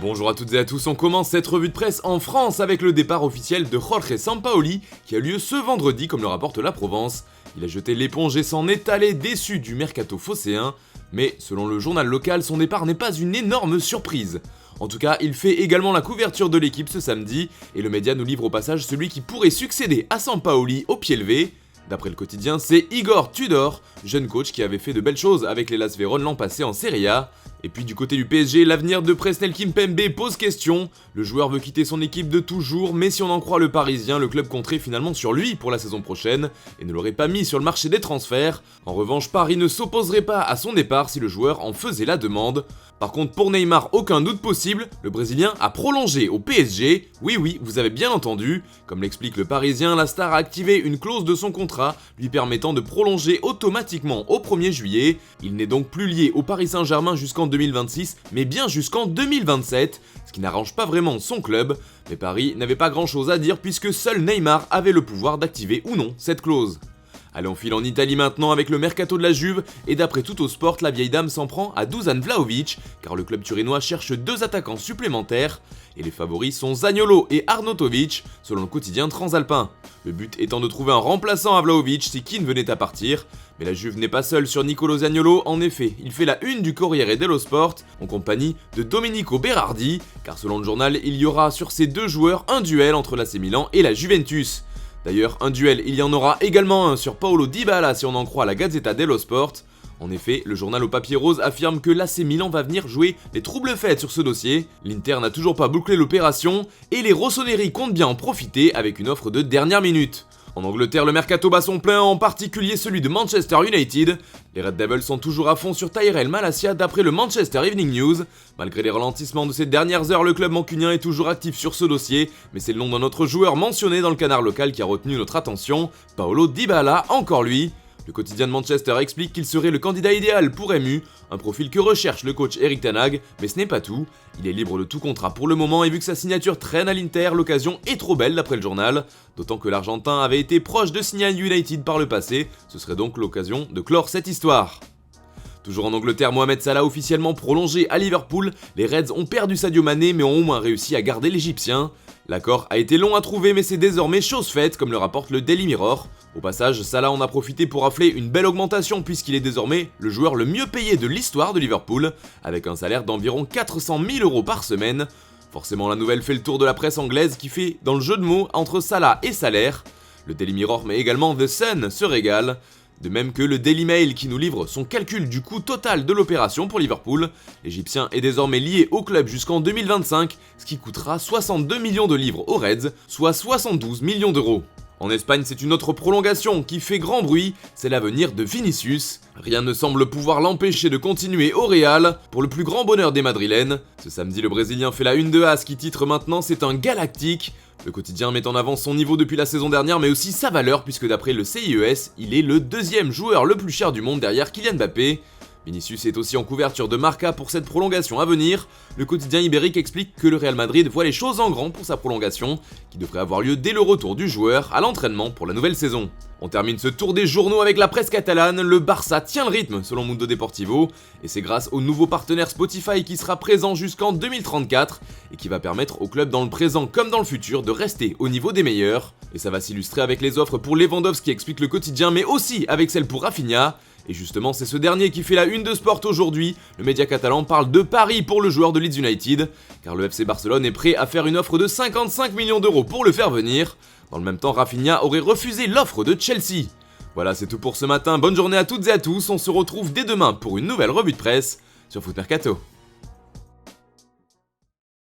Bonjour à toutes et à tous, on commence cette revue de presse en France avec le départ officiel de Jorge Sampaoli qui a lieu ce vendredi comme le rapporte la Provence. Il a jeté l'éponge et s'en est allé déçu du mercato phocéen, mais selon le journal local, son départ n'est pas une énorme surprise. En tout cas, il fait également la couverture de l'équipe ce samedi et le média nous livre au passage celui qui pourrait succéder à Sampaoli au pied levé. D'après le quotidien, c'est Igor Tudor, jeune coach qui avait fait de belles choses avec les Las Véron l'an passé en Serie A. Et puis du côté du PSG, l'avenir de Presnel Kimpembe pose question. Le joueur veut quitter son équipe de toujours, mais si on en croit le Parisien, le club compterait finalement sur lui pour la saison prochaine et ne l'aurait pas mis sur le marché des transferts. En revanche, Paris ne s'opposerait pas à son départ si le joueur en faisait la demande. Par contre, pour Neymar, aucun doute possible, le Brésilien a prolongé au PSG. Oui, vous avez bien entendu. Comme l'explique le Parisien, la star a activé une clause de son contrat lui permettant de prolonger automatiquement au 1er juillet. Il n'est donc plus lié au Paris Saint-Germain jusqu'en 2026, mais bien jusqu'en 2027, ce qui n'arrange pas vraiment son club. Mais Paris n'avait pas grand chose à dire puisque seul Neymar avait le pouvoir d'activer ou non cette clause. Allez, on file en Italie maintenant avec le mercato de la Juve, et d'après Tuttosport, la vieille dame s'en prend à Dusan Vlahovic, car le club turinois cherche 2 attaquants supplémentaires, et les favoris sont Zaniolo et Arnautovic, selon le quotidien transalpin. Le but étant de trouver un remplaçant à Vlahovic si Keane venait à partir, mais la Juve n'est pas seule sur Nicolo Zaniolo, en effet, il fait la une du Corriere dello Sport, en compagnie de Domenico Berardi, car selon le journal, il y aura sur ces deux joueurs un duel entre l'AC Milan et la Juventus. D'ailleurs, un duel, il y en aura également un sur Paulo Dybala si on en croit la Gazzetta dello Sport. En effet, le journal au papier rose affirme que l'AC Milan va venir jouer les troubles fêtes sur ce dossier. L'Inter n'a toujours pas bouclé l'opération et les Rossoneri comptent bien en profiter avec une offre de dernière minute. En Angleterre, le mercato bat son plein, en particulier celui de Manchester United. Les Red Devils sont toujours à fond sur Tyrell Malacia d'après le Manchester Evening News. Malgré les ralentissements de ces dernières heures, le club mancunien est toujours actif sur ce dossier, mais c'est le nom d'un autre joueur mentionné dans le canard local qui a retenu notre attention, Paulo Dybala, encore lui. Le quotidien de Manchester explique qu'il serait le candidat idéal pour MU, un profil que recherche le coach Erik ten Hag, mais ce n'est pas tout. Il est libre de tout contrat pour le moment et vu que sa signature traîne à l'Inter, l'occasion est trop belle d'après le journal, d'autant que l'Argentin avait été proche de signer à United par le passé, ce serait donc l'occasion de clore cette histoire. Toujours en Angleterre, Mohamed Salah officiellement prolongé à Liverpool, les Reds ont perdu Sadio Mané mais ont au moins réussi à garder l'Égyptien. L'accord a été long à trouver mais c'est désormais chose faite comme le rapporte le Daily Mirror. Au passage, Salah en a profité pour rafler une belle augmentation puisqu'il est désormais le joueur le mieux payé de l'histoire de Liverpool, avec un salaire d'environ 400 000 € par semaine. Forcément la nouvelle fait le tour de la presse anglaise qui fait dans le jeu de mots entre Salah et salaire. Le Daily Mirror mais également The Sun se régale. De même que le Daily Mail qui nous livre son calcul du coût total de l'opération pour Liverpool. L'Égyptien est désormais lié au club jusqu'en 2025, ce qui coûtera 62 millions de livres aux Reds, soit 72 millions d'euros. En Espagne, c'est une autre prolongation qui fait grand bruit, c'est l'avenir de Vinicius. Rien ne semble pouvoir l'empêcher de continuer au Real, pour le plus grand bonheur des Madrilènes. Ce samedi, le Brésilien fait la une de AS qui titre maintenant c'est un galactique. Le quotidien met en avant son niveau depuis la saison dernière mais aussi sa valeur puisque d'après le CIES, il est le 2e joueur le plus cher du monde derrière Kylian Mbappé. Vinicius est aussi en couverture de Marca pour cette prolongation à venir. Le quotidien ibérique explique que le Real Madrid voit les choses en grand pour sa prolongation, qui devrait avoir lieu dès le retour du joueur à l'entraînement pour la nouvelle saison. On termine ce tour des journaux avec la presse catalane, le Barça tient le rythme selon Mundo Deportivo, et c'est grâce au nouveau partenaire Spotify qui sera présent jusqu'en 2034, et qui va permettre au club dans le présent comme dans le futur de rester au niveau des meilleurs. Et ça va s'illustrer avec les offres pour Lewandowski explique le quotidien, mais aussi avec celles pour Rafinha. Et justement, c'est ce dernier qui fait la une de Sport aujourd'hui. Le média catalan parle de Paris pour le joueur de Leeds United, car le FC Barcelone est prêt à faire une offre de 55 millions d'euros pour le faire venir. Dans le même temps, Rafinha aurait refusé l'offre de Chelsea. Voilà, c'est tout pour ce matin. Bonne journée à toutes et à tous. On se retrouve dès demain pour une nouvelle revue de presse sur Foot Mercato.